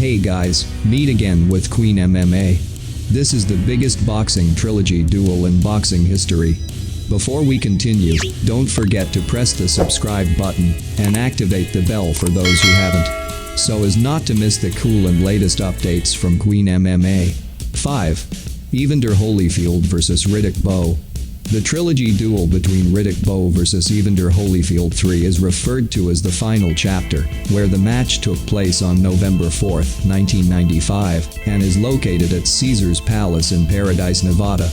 Hey guys, meet again with Queen MMA. This is the biggest boxing trilogy duel in boxing history. Before we continue, don't forget to press the subscribe button and activate the bell for those who haven't, so as not to miss the cool and latest updates from Queen MMA. 5. Evander Holyfield vs Riddick Bowe. The trilogy duel between Riddick Bowe vs Evander Holyfield 3 is referred to as the final chapter, where the match took place on November 4, 1995, and is located at Caesars Palace in Paradise, Nevada.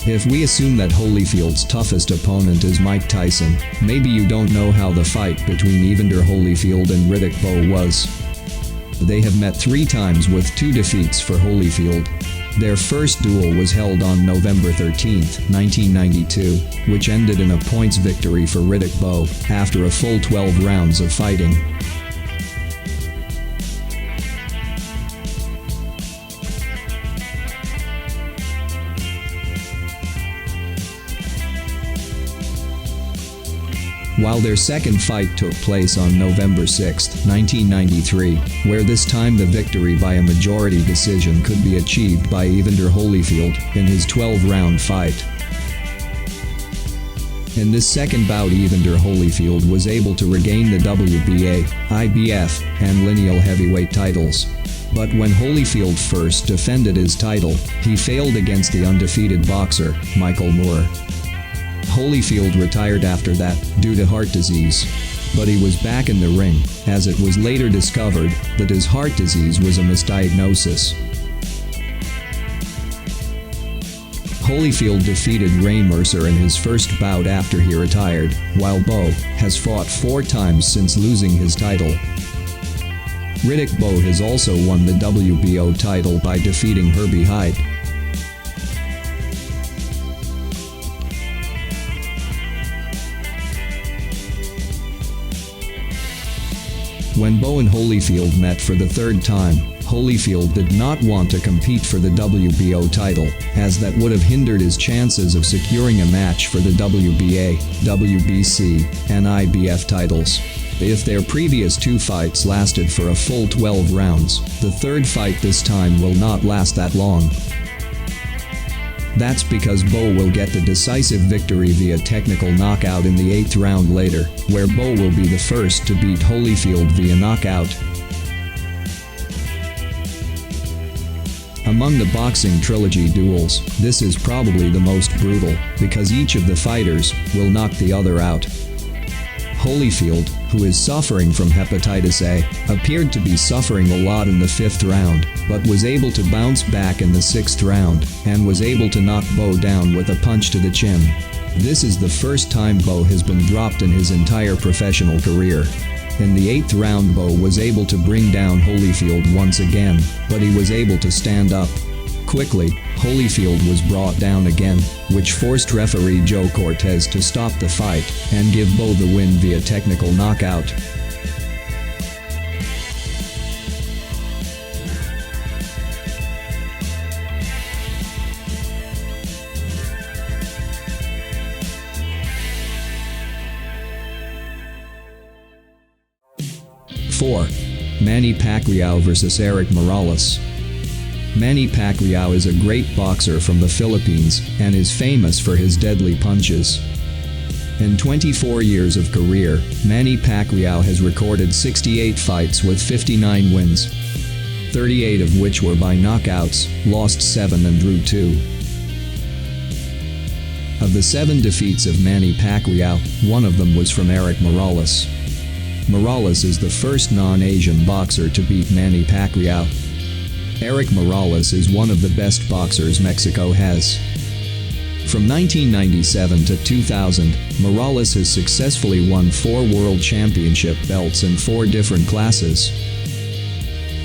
If we assume that Holyfield's toughest opponent is Mike Tyson, maybe you don't know how the fight between Evander Holyfield and Riddick Bowe was. They have met 3 times with 2 defeats for Holyfield. Their first duel was held on November 13, 1992, which ended in a points victory for Riddick Bowe after a full 12 rounds of fighting. While their second fight took place on November 6, 1993, where this time the victory by a majority decision could be achieved by Evander Holyfield in his 12-round fight. In this second bout, Evander Holyfield was able to regain the WBA, IBF, and lineal heavyweight titles. But when Holyfield first defended his title, he failed against the undefeated boxer, Michael Moore. Holyfield retired after that, due to heart disease. But he was back in the ring, as it was later discovered that his heart disease was a misdiagnosis. Holyfield defeated Ray Mercer in his first bout after he retired, while Bowe has fought 4 times since losing his title. Riddick Bowe has also won the WBO title by defeating Herbie Hyde. When Bowe and Holyfield met for the 3rd time, Holyfield did not want to compete for the WBO title, as that would have hindered his chances of securing a match for the WBA, WBC, and IBF titles. If their previous 2 fights lasted for a full 12 rounds, the 3rd fight this time will not last that long. That's because Bowe will get the decisive victory via technical knockout in the 8th round later, where Bowe will be the first to beat Holyfield via knockout. Among the boxing trilogy duels, this is probably the most brutal, because each of the fighters will knock the other out. Holyfield, who is suffering from hepatitis A, appeared to be suffering a lot in the 5th round, but was able to bounce back in the 6th round, and was able to knock Bowe down with a punch to the chin. This is the first time Bowe has been dropped in his entire professional career. In the 8th round, Bowe was able to bring down Holyfield once again, but he was able to stand up. Quickly, Holyfield was brought down again, which forced referee Joe Cortez to stop the fight and give Bowe the win via technical knockout. Four. Manny Pacquiao vs Erick Morales. Manny Pacquiao is a great boxer from the Philippines and is famous for his deadly punches. In 24 years of career, Manny Pacquiao has recorded 68 fights with 59 wins, 38 of which were by knockouts, lost 7 and drew 2. Of the 7 defeats of Manny Pacquiao, 1 of them was from Erick Morales. Morales is the first non-Asian boxer to beat Manny Pacquiao. Erick Morales is one of the best boxers Mexico has. From 1997 to 2000, Morales has successfully won 4 world championship belts in 4 different classes.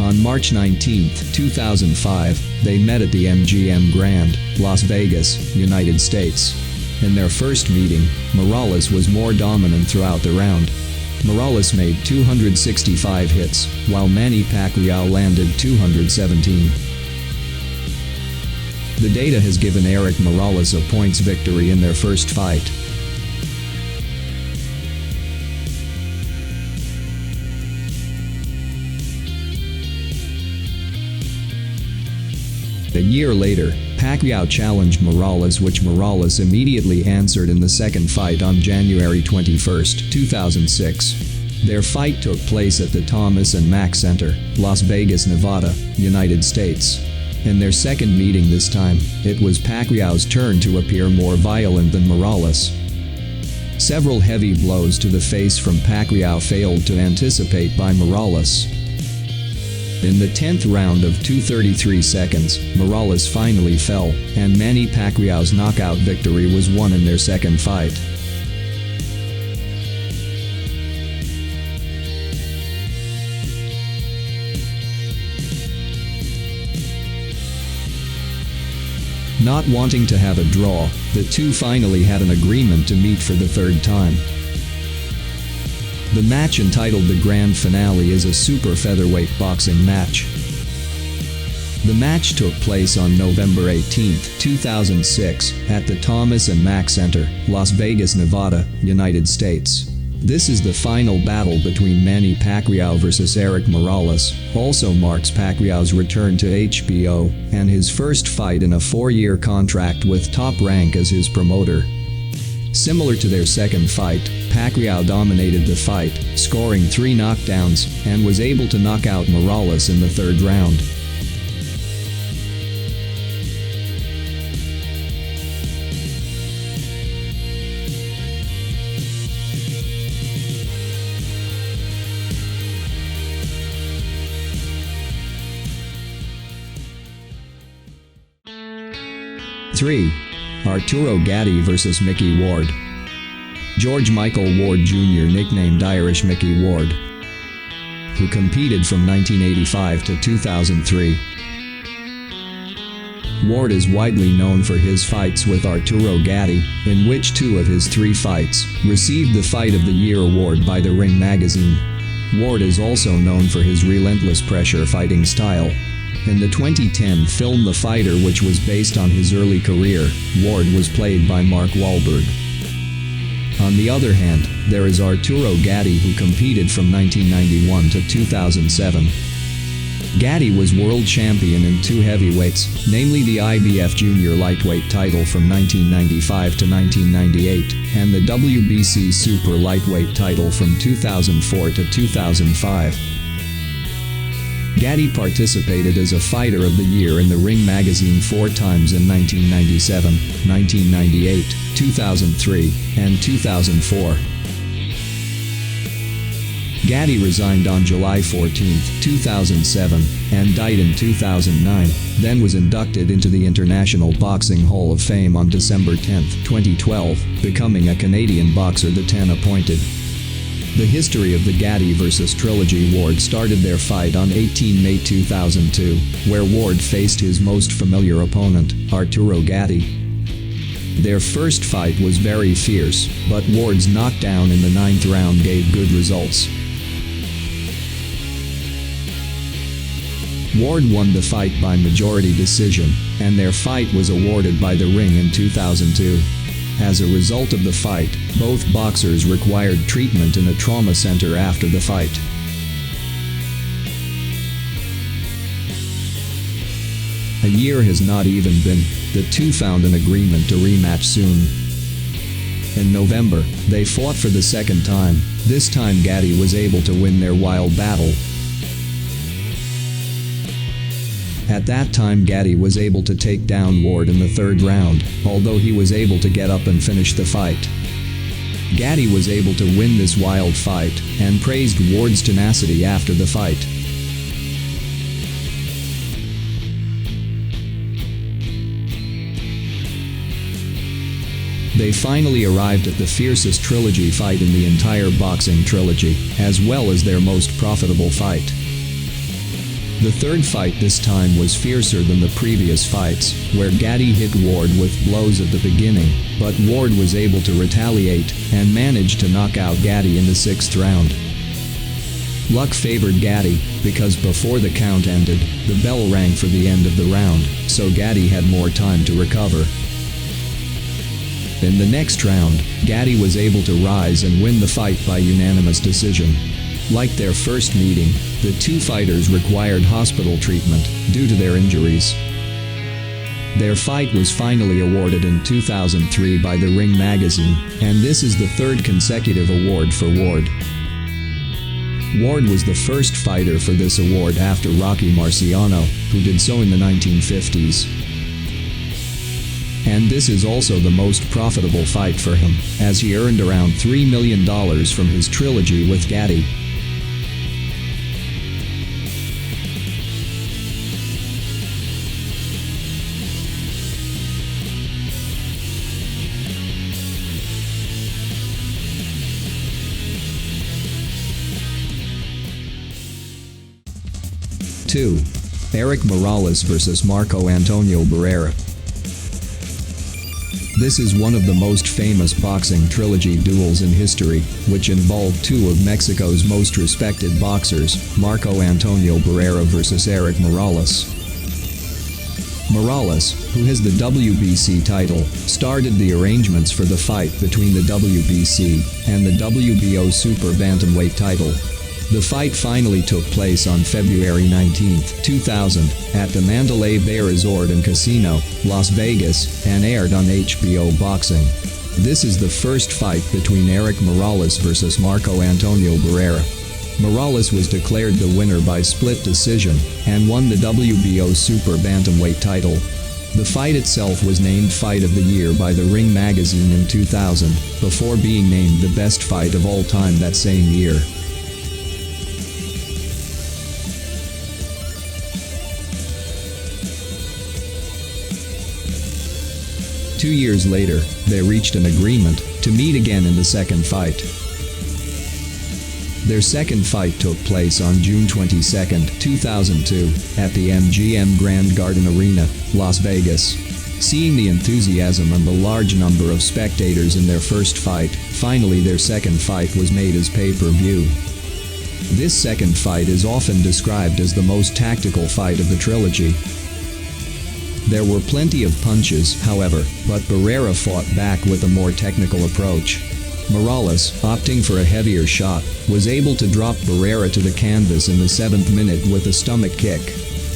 On March 19, 2005, they met at the MGM Grand, Las Vegas, United States. In their first meeting, Morales was more dominant throughout the round. Morales made 265 hits, while Manny Pacquiao landed 217. The data has given Erik Morales a points victory in their first fight. year later, Pacquiao challenged Morales, which Morales immediately answered in the second fight on January 21, 2006. Their fight took place at the Thomas and Mack Center, Las Vegas, Nevada, United States. In their second meeting this time, it was Pacquiao's turn to appear more violent than Morales. Several heavy blows to the face from Pacquiao failed to anticipate by Morales. In the 10th round of 2:33 seconds, Morales finally fell, and Manny Pacquiao's knockout victory was won in their second fight. Not wanting to have a draw, the two finally had an agreement to meet for the third time. The match, entitled the Grand Finale, is a super featherweight boxing match. The match took place on November 18, 2006, at the Thomas and Mack Center, Las Vegas, Nevada, United States. This is the final battle between Manny Pacquiao versus Erick Morales, also marks Pacquiao's return to HBO, and his first fight in a 4-year contract with Top Rank as his promoter. Similar to their second fight, Pacquiao dominated the fight, scoring 3 knockdowns, and was able to knock out Morales in the third round. Three. Arturo Gatti vs. Mickey Ward. George Michael Ward Jr., nicknamed Irish Mickey Ward, who competed from 1985 to 2003. Ward is widely known for his fights with Arturo Gatti, in which 2 of his 3 fights received the Fight of the Year award by the Ring magazine. Ward is also known for his relentless pressure fighting style. In the 2010 film The Fighter, which was based on his early career, Ward was played by Mark Wahlberg. On the other hand, there is Arturo Gatti, who competed from 1991 to 2007. Gatti was world champion in 2 heavyweights, namely the IBF Junior Lightweight title from 1995 to 1998, and the WBC Super Lightweight title from 2004 to 2005. Gatti participated as a Fighter of the Year in the Ring magazine 4 times in 1997, 1998, 2003, and 2004. Gatti resigned on July 14, 2007, and died in 2009, then was inducted into the International Boxing Hall of Fame on December 10, 2012, becoming a Canadian boxer the 10 appointed. The history of the Gatti vs. Trilogy Ward started their fight on 18 May 2002, where Ward faced his most familiar opponent, Arturo Gatti. Their first fight was very fierce, but Ward's knockdown in the 9th round gave good results. Ward won the fight by majority decision, and their fight was awarded by the Ring in 2002. As a result of the fight, both boxers required treatment in a trauma center after the fight. A year has not even been, the two found an agreement to rematch soon. In November, they fought for the second time. This time Gatti was able to win their wild battle. At that time Gatti was able to take down Ward in the 3rd round, although he was able to get up and finish the fight. Gatti was able to win this wild fight, and praised Ward's tenacity after the fight. They finally arrived at the fiercest trilogy fight in the entire boxing trilogy, as well as their most profitable fight. The 3rd fight this time was fiercer than the previous fights, where Gatti hit Ward with blows at the beginning, but Ward was able to retaliate and managed to knock out Gatti in the 6th round. Luck favored Gatti, because before the count ended, the bell rang for the end of the round, so Gatti had more time to recover. In the next round, Gatti was able to rise and win the fight by unanimous decision. Like their first meeting, the two fighters required hospital treatment due to their injuries. Their fight was finally awarded in 2003 by the Ring magazine, and this is the third consecutive award for Ward. Ward was the first fighter for this award after Rocky Marciano, who did so in the 1950s. And this is also the most profitable fight for him, as he earned around $3 million from his trilogy with Gatti. Two. Erick Morales vs. Marco Antonio Barrera. This is one of the most famous boxing trilogy duels in history, which involved two of Mexico's most respected boxers, Marco Antonio Barrera vs. Erik Morales. Morales, who has the WBC title, started the arrangements for the fight between the WBC and the WBO Super Bantamweight title. The fight finally took place on February 19, 2000, at the Mandalay Bay Resort and Casino, Las Vegas, and aired on HBO Boxing. This is the first fight between Erik Morales vs. Marco Antonio Barrera. Morales was declared the winner by split decision, and won the WBO Super Bantamweight title. The fight itself was named Fight of the Year by the Ring magazine in 2000, before being named the best fight of all time that same year. Two years later, they reached an agreement to meet again in the second fight. Their second fight took place on June 22, 2002, at the MGM Grand Garden Arena, Las Vegas. Seeing the enthusiasm and the large number of spectators in their first fight, finally their second fight was made as pay-per-view. This second fight is often described as the most tactical fight of the trilogy. There were plenty of punches, however, but Barrera fought back with a more technical approach. Morales, opting for a heavier shot, was able to drop Barrera to the canvas in the 7th minute with a stomach kick.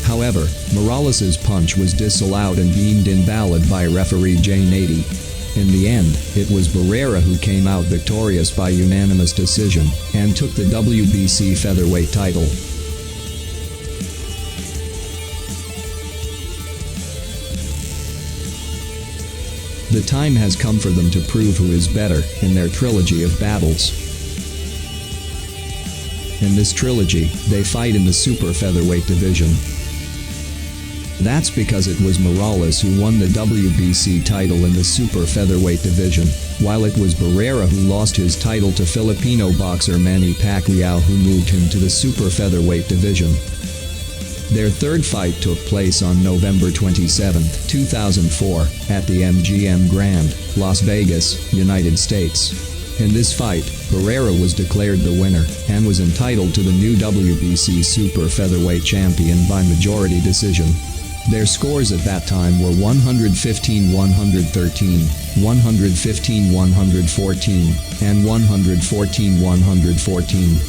However, Morales' punch was disallowed and deemed invalid by referee Jay Nady. In the end, it was Barrera who came out victorious by unanimous decision, and took the WBC featherweight title. The time has come for them to prove who is better in their trilogy of battles. In this trilogy, they fight in the super featherweight division. That's because it was Morales who won the WBC title in the super featherweight division, while it was Barrera who lost his title to Filipino boxer Manny Pacquiao, who moved him to the super featherweight division. Their third fight took place on November 27, 2004, at the MGM Grand, Las Vegas, United States. In this fight, Barrera was declared the winner, and was entitled to the new WBC Super Featherweight champion by majority decision. Their scores at that time were 115-113, 115-114, and 114-114.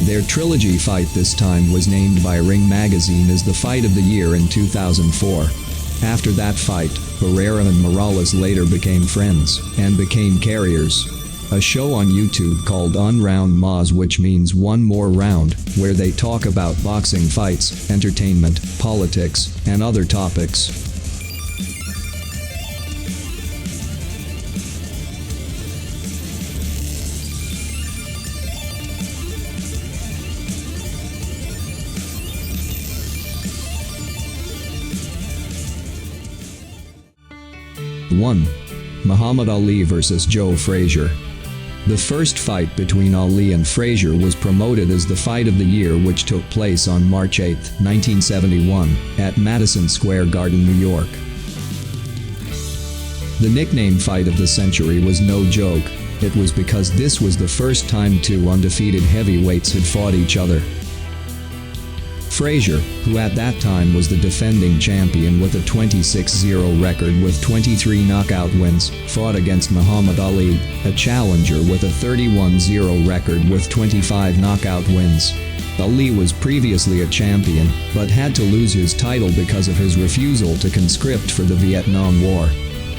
Their trilogy fight this time was named by Ring magazine as the Fight of the Year in 2004. After that fight, Barrera and Morales later became friends, and became carriers. A show on YouTube called Un Round Más, which means one more round, where they talk about boxing fights, entertainment, politics, and other topics. One. Muhammad Ali vs. Joe Frazier. The first fight between Ali and Frazier was promoted as the Fight of the Year, which took place on March 8, 1971, at Madison Square Garden, New York. The nickname Fight of the Century was no joke. It was because this was the first time two undefeated heavyweights had fought each other. Frazier, who at that time was the defending champion with a 26-0 record with 23 knockout wins, fought against Muhammad Ali, a challenger with a 31-0 record with 25 knockout wins. Ali was previously a champion, but had to lose his title because of his refusal to conscript for the Vietnam War.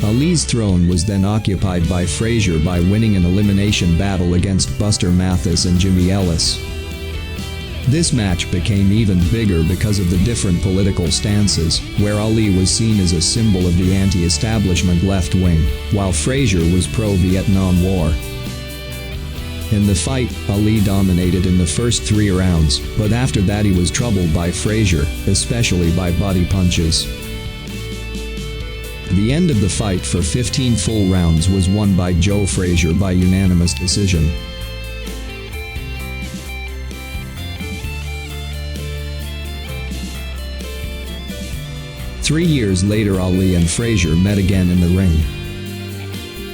Ali's throne was then occupied by Frazier by winning an elimination battle against Buster Mathis and Jimmy Ellis. This match became even bigger because of the different political stances, where Ali was seen as a symbol of the anti-establishment left wing, while Frazier was pro-Vietnam War. In the fight, Ali dominated in the first 3 rounds, but after that he was troubled by Frazier, especially by body punches. The end of the fight for 15 full rounds was won by Joe Frazier by unanimous decision. Three years later, Ali and Frazier met again in the ring.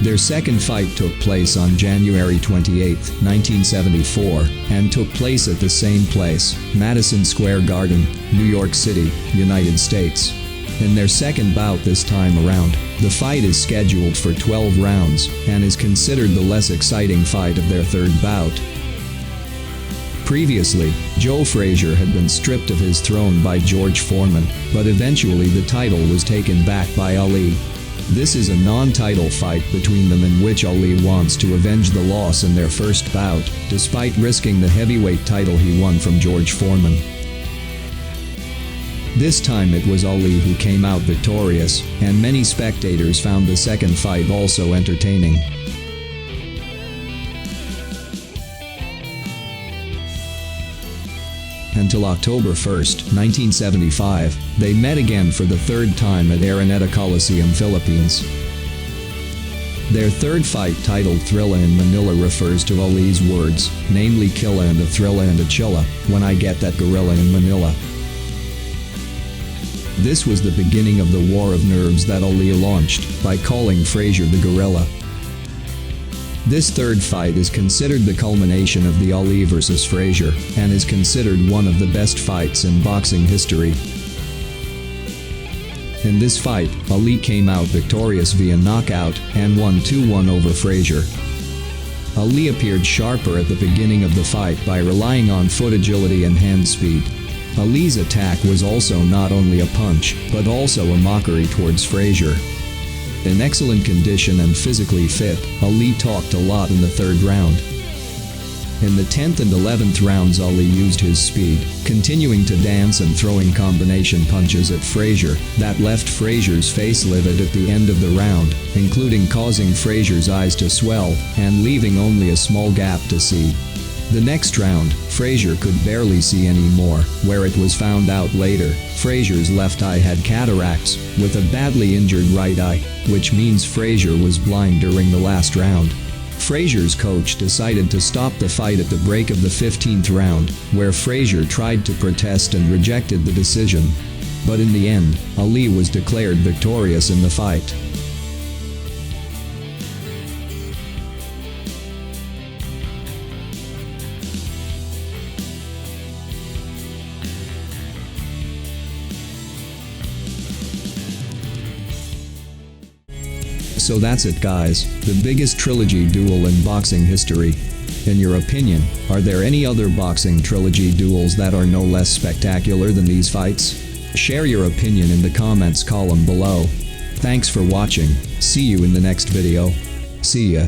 Their second fight took place on January 28, 1974, and took place at the same place, Madison Square Garden, New York City, United States. In their second bout this time around, the fight is scheduled for 12 rounds, and is considered the less exciting fight of their third bout. Previously, Joe Frazier had been stripped of his throne by George Foreman, but eventually the title was taken back by Ali. This is a non-title fight between them in which Ali wants to avenge the loss in their first bout, despite risking the heavyweight title he won from George Foreman. This time it was Ali who came out victorious, and many spectators found the second fight also entertaining. Until October 1, 1975, they met again for the third time at Araneta Coliseum, Philippines. Their third fight, titled Thrilla in Manila, refers to Ali's words, namely Killa and a Thrilla and a Chilla, when I get that gorilla in Manila. This was the beginning of the war of nerves that Ali launched, by calling Frazier the gorilla. This third fight is considered the culmination of the Ali vs. Frazier, and is considered one of the best fights in boxing history. In this fight, Ali came out victorious via knockout, and won 2-1 over Frazier. Ali appeared sharper at the beginning of the fight by relying on foot agility and hand speed. Ali's attack was also not only a punch, but also a mockery towards Frazier. In excellent condition and physically fit, Ali talked a lot in the third round. In the 10th and 11th rounds, Ali used his speed, continuing to dance and throwing combination punches at Frazier that left Frazier's face livid at the end of the round, including causing Frazier's eyes to swell and leaving only a small gap to see. The next round, Frazier could barely see anymore, where it was found out later, Frazier's left eye had cataracts, with a badly injured right eye, which means Frazier was blind during the last round. Frazier's coach decided to stop the fight at the break of the 15th round, where Frazier tried to protest and rejected the decision. But in the end, Ali was declared victorious in the fight. So that's it, guys, the biggest trilogy duel in boxing history. In your opinion, are there any other boxing trilogy duels that are no less spectacular than these fights? Share your opinion in the comments column below. Thanks for watching, see you in the next video. See ya.